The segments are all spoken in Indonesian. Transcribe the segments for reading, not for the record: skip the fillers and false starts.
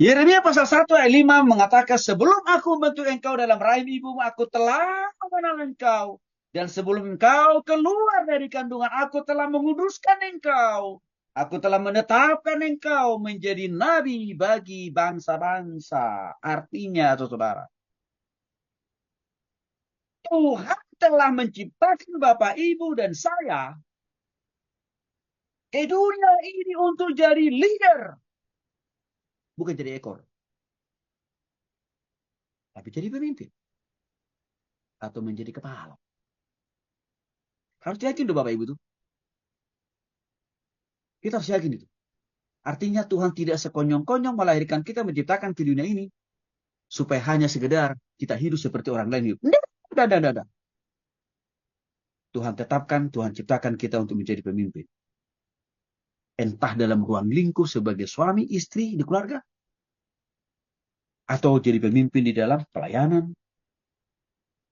Yeremia pasal 1 ayat 5 mengatakan, sebelum aku membentuk engkau dalam rahim ibumu, aku telah mengenal engkau. Dan sebelum engkau keluar dari kandungan, aku telah menguduskan engkau. Aku telah menetapkan engkau menjadi nabi bagi bangsa-bangsa. Artinya, saudara, Tuhan telah menciptakan Bapak, Ibu, dan saya ke dunia ini untuk jadi leader. Bukan jadi ekor, tapi jadi pemimpin. Atau menjadi kepala. Harus yakin tuh Bapak Ibu tuh. Kita harus yakin itu. Artinya Tuhan tidak sekonyong-konyong melahirkan kita, menciptakan ke dunia ini supaya hanya sekedar kita hidup seperti orang lain hidup. Tidak. Tuhan tetapkan, Tuhan ciptakan kita untuk menjadi pemimpin. Entah dalam ruang lingkup sebagai suami, istri di keluarga, atau jadi pemimpin di dalam pelayanan,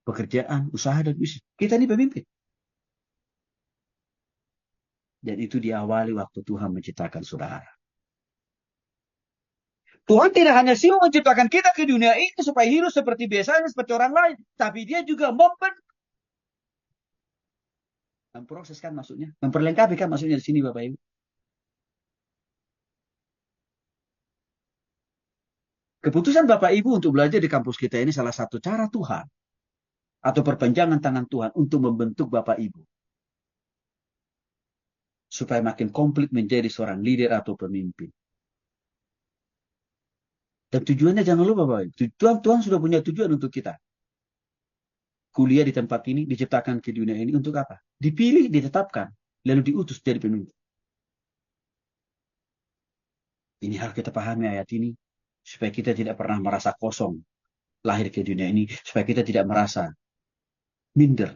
pekerjaan, usaha, dan bisnis. Kita ini pemimpin. Dan itu diawali waktu Tuhan menciptakan saudara. Tuhan tidak hanya sibuk menciptakan kita ke dunia ini supaya hidup seperti biasanya, seperti orang lain. Tapi dia juga memproses kan maksudnya. Memperlengkapi kan maksudnya di sini Bapak Ibu. Keputusan Bapak Ibu untuk belajar di kampus kita ini salah satu cara Tuhan. Atau perpanjangan tangan Tuhan untuk membentuk Bapak Ibu. Supaya makin komplit menjadi seorang leader atau pemimpin. Dan tujuannya jangan lupa Bapak Ibu. Tuhan sudah punya tujuan untuk kita. Kuliah di tempat ini, diciptakan ke dunia ini untuk apa? Dipilih, ditetapkan. Lalu diutus jadi pemimpin. Ini harus kita pahami ayat ini. Supaya kita tidak pernah merasa kosong. Lahir ke dunia ini. Supaya kita tidak merasa minder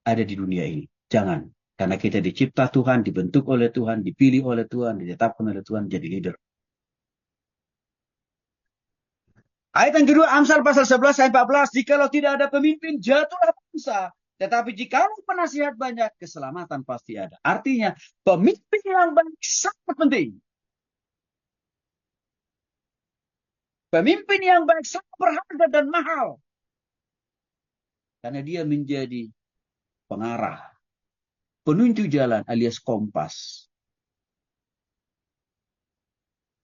ada di dunia ini. Jangan. Karena kita dicipta Tuhan, dibentuk oleh Tuhan, dipilih oleh Tuhan, ditetapkan oleh Tuhan jadi leader. Ayat yang kedua, Amsal pasal 11 ayat 14. Jikalau tidak ada pemimpin, jatuhlah bangsa. Tetapi jika penasihat banyak, keselamatan pasti ada. Artinya, pemimpin yang baik sangat penting. Pemimpin yang baik sangat berharga dan mahal. Karena dia menjadi pengarah, penunjuk jalan alias kompas.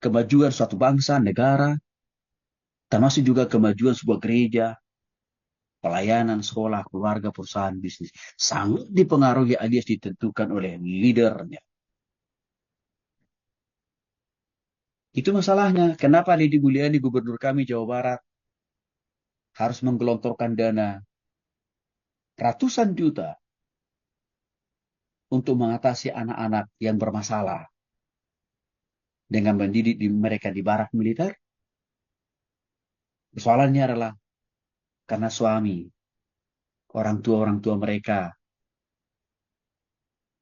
Kemajuan suatu bangsa, negara, termasuk juga kemajuan sebuah gereja, pelayanan, sekolah, keluarga, perusahaan, bisnis. Sangat dipengaruhi alias ditentukan oleh leadernya. Itu masalahnya. Kenapa Lidi Mulyani, gubernur kami Jawa Barat, harus menggelontorkan dana ratusan juta untuk mengatasi anak-anak yang bermasalah dengan mendidik mereka di barak militer? Persoalannya adalah karena suami, orang tua mereka,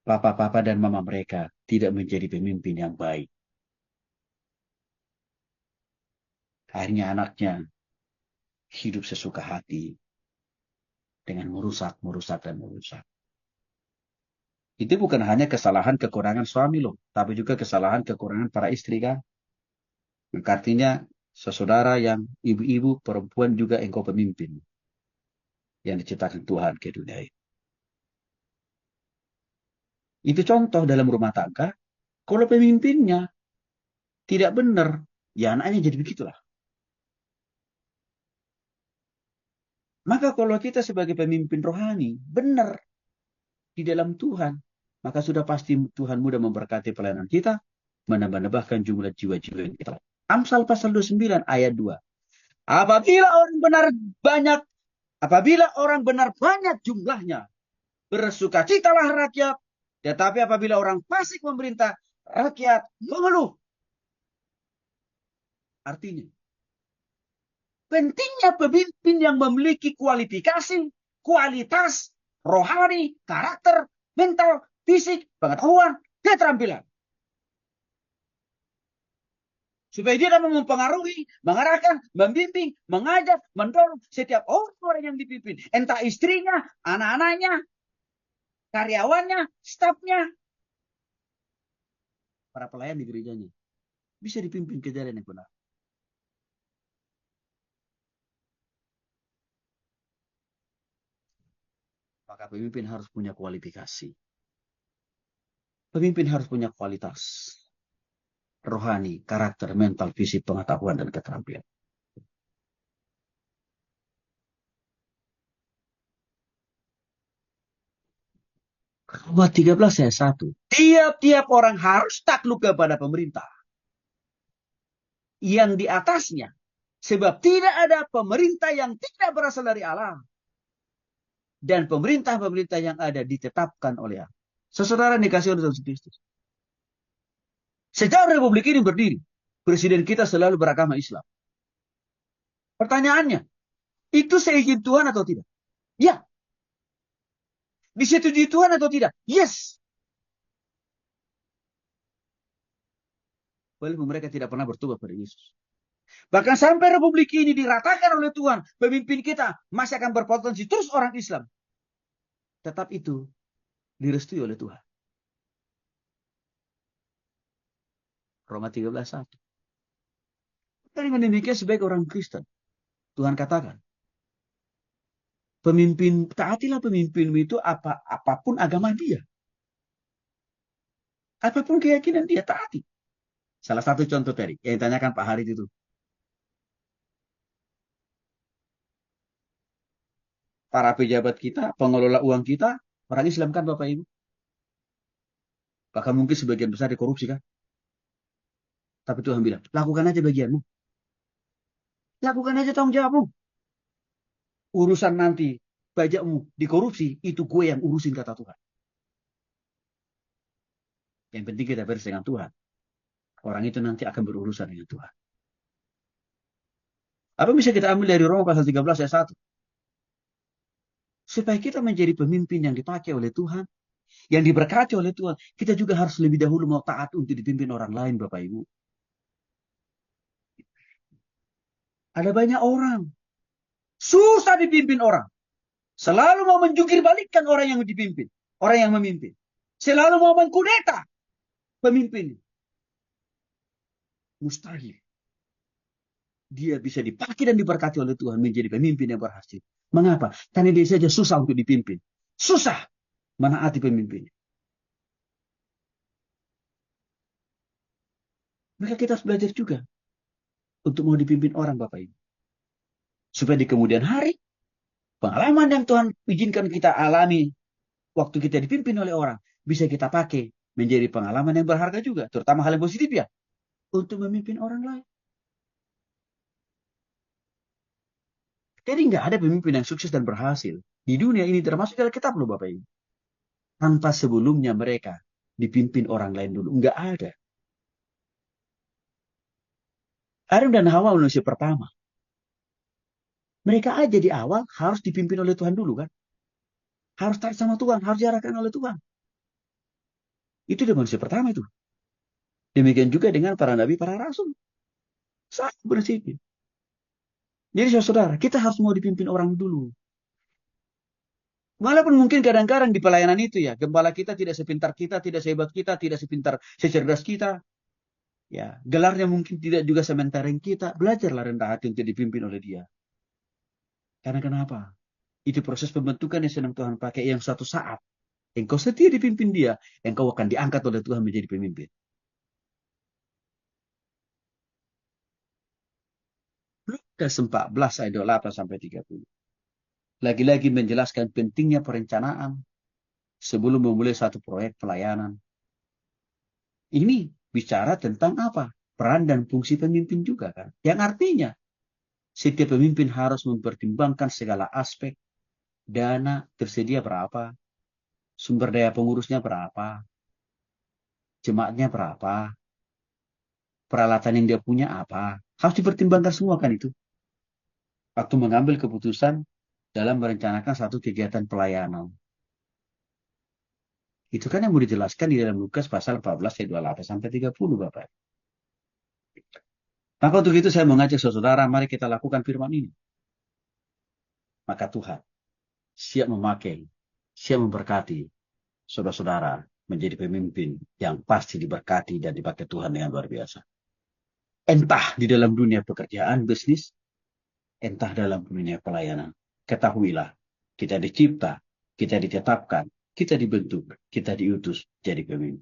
papa-papa dan mama mereka tidak menjadi pemimpin yang baik. Akhirnya anaknya hidup sesuka hati dengan merusak. Itu bukan hanya kesalahan kekurangan suami loh, tapi juga kesalahan kekurangan para istri kan. Artinya sesaudara yang ibu-ibu, perempuan juga engkau pemimpin yang diciptakan Tuhan ke dunia ini. Itu contoh dalam rumah tangga. Kalau pemimpinnya tidak benar, ya anaknya jadi begitulah. Maka kalau kita sebagai pemimpin rohani benar di dalam Tuhan, maka sudah pasti Tuhan mudah memberkati pelayanan kita, menambah-nambahkan jumlah jiwa-jiwa yang kita. Amsal pasal 29 ayat 2. Apabila orang benar banyak, apabila orang benar banyak jumlahnya, bersukacitalah rakyat. Tetapi apabila orang fasik memerintah, rakyat mengeluh. Artinya, pentingnya pemimpin yang memiliki kualifikasi, kualitas, rohani, karakter, mental, fisik, pengetahuan, keterampilan. Supaya dia dapat mempengaruhi, mengarahkan, membimbing, mengajak, mendorong setiap orang yang dipimpin. Entah istrinya, anak-anaknya, karyawannya, stafnya, para pelayan di gerejanya. Bisa dipimpin ke jalan yang benar. maka pemimpin harus punya kualifikasi. Pemimpin harus punya kualitas rohani, karakter, mental, fisik, pengetahuan, dan keterampilan. Roma 13 ayat 1. Tiap-tiap orang harus takluk kepada pemerintah yang di atasnya. Sebab tidak ada pemerintah yang tidak berasal dari Allah. Dan pemerintah-pemerintah yang ada ditetapkan oleh Allah. Saudara dikasih oleh Yesus Kristus. Sejak Republik ini berdiri, presiden kita selalu beragama Islam. Pertanyaannya, itu seizin Tuhan atau tidak? Ya. Disetujui Tuhan atau tidak? Yes. Walaupun mereka tidak pernah bertobat pada Yesus. Bahkan sampai Republik ini diratakan oleh Tuhan, pemimpin kita masih akan berpotensi terus orang Islam. Tetap itu direstui oleh Tuhan. Roma 13:1. Dengan demikian sebagai orang Kristen, Tuhan katakan, pemimpin, taatilah pemimpinmu itu apapun agama dia. Apapun keyakinan dia, taati. Salah satu contoh tadi, yang ditanyakan Pak Harit itu. Para pejabat kita, pengelola uang kita, orang Islam kan Bapak Ibu. Bahkan mungkin sebagian besar dikorupsi kan. Tapi Tuhan bilang, lakukan aja bagianmu. Lakukan aja tanggung jawabmu. Urusan nanti pajakmu dikorupsi, itu gue yang urusin kata Tuhan. Yang penting kita beres dengan Tuhan. Orang itu nanti akan berurusan dengan Tuhan. Apa bisa kita ambil dari Roma pasal 13 ayat 1? Supaya kita menjadi pemimpin yang dipakai oleh Tuhan, yang diberkati oleh Tuhan, kita juga harus lebih dahulu mau taat untuk dipimpin orang lain, Bapak Ibu. Ada banyak orang susah dipimpin orang. Selalu mau menjungkir balikkan orang yang dipimpin, orang yang memimpin. Selalu mau mengkudeta pemimpin. Mustahil. Dia bisa dipakai dan diberkati oleh Tuhan menjadi pemimpin yang berhasil. Mengapa? Karena dia saja susah untuk dipimpin. Susah menaati pemimpinnya. Maka kita harus belajar juga untuk mau dipimpin orang, Bapak Ibu. Supaya di kemudian hari, pengalaman yang Tuhan izinkan kita alami waktu kita dipimpin oleh orang, bisa kita pakai menjadi pengalaman yang berharga juga. Terutama hal yang positif ya. Untuk memimpin orang lain. Jadi nggak ada pemimpin yang sukses dan berhasil di dunia ini, termasuk dalam kitab loh Bapak Ibu, tanpa sebelumnya mereka dipimpin orang lain dulu. Nggak ada. Adam dan Hawa manusia pertama. Mereka aja di awal harus dipimpin oleh Tuhan dulu kan. Harus taat sama Tuhan, harus diarahkan oleh Tuhan. Itu di manusia pertama itu. Demikian juga dengan para nabi, para rasul. Sama prinsipnya. Jadi saudara, kita harus mau dipimpin orang dulu. Walaupun mungkin kadang-kadang di pelayanan itu ya, gembala kita tidak sepintar kita, tidak sehebat kita, tidak sepintar, secerdas kita. Ya, gelarnya mungkin tidak juga sementering kita. Belajarlah rendah hati untuk dipimpin oleh dia. Karena kenapa? Itu proses pembentukan yang sedang Tuhan pakai, yang suatu saat engkau setia dipimpin dia, engkau akan diangkat oleh Tuhan menjadi pemimpin. Lukas 14 ayat 28 sampai 30. Lagi-lagi menjelaskan pentingnya perencanaan sebelum memulai satu proyek pelayanan. Ini bicara tentang apa? Peran dan fungsi pemimpin juga kan. Yang artinya setiap pemimpin harus mempertimbangkan segala aspek. Dana tersedia berapa? Sumber daya pengurusnya berapa? Jemaatnya berapa? Peralatan yang dia punya apa? Harus dipertimbangkan semua kan itu. Waktu mengambil keputusan dalam merencanakan satu kegiatan pelayanan. Itu kan yang mau dijelaskan di dalam Lukas pasal 14 ayat 28 sampai 30 Bapak. Maka untuk itu saya mengajak saudara, mari kita lakukan firman ini. Maka Tuhan siap memakai, siap memberkati saudara-saudara menjadi pemimpin yang pasti diberkati dan dipakai Tuhan dengan luar biasa. Entah di dalam dunia pekerjaan, bisnis, entah dalam dunia pelayanan. Ketahuilah, kita dicipta kita ditetapkan, kita dibentuk, kita diutus jadi pemimpin.